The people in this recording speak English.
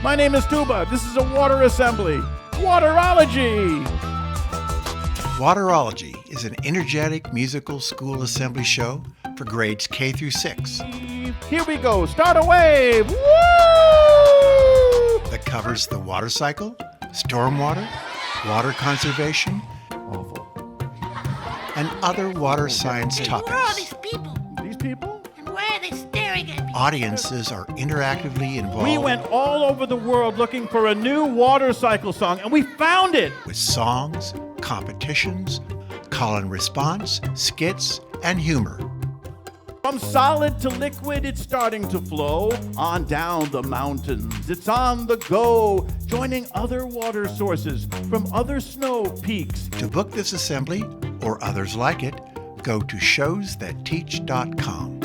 My name is Tuba. This is a water assembly. Waterology! Waterology is an energetic musical school assembly show for grades K through 6 Here we go. Start a wave. Woo! that covers the water cycle, stormwater, water conservation, Awful. and other water science Who are all topics. these people? These people? And why are they staring at me? Audiences are interactively involved We went all over the world looking for a new water cycle song, and we found it. with songs, competitions, call and response, skits, and humor. From solid to liquid, it's starting to flow on down the mountains. It's on the go, joining other water sources from other snow peaks. To book this assembly or others like it, go to showsthatteach.com.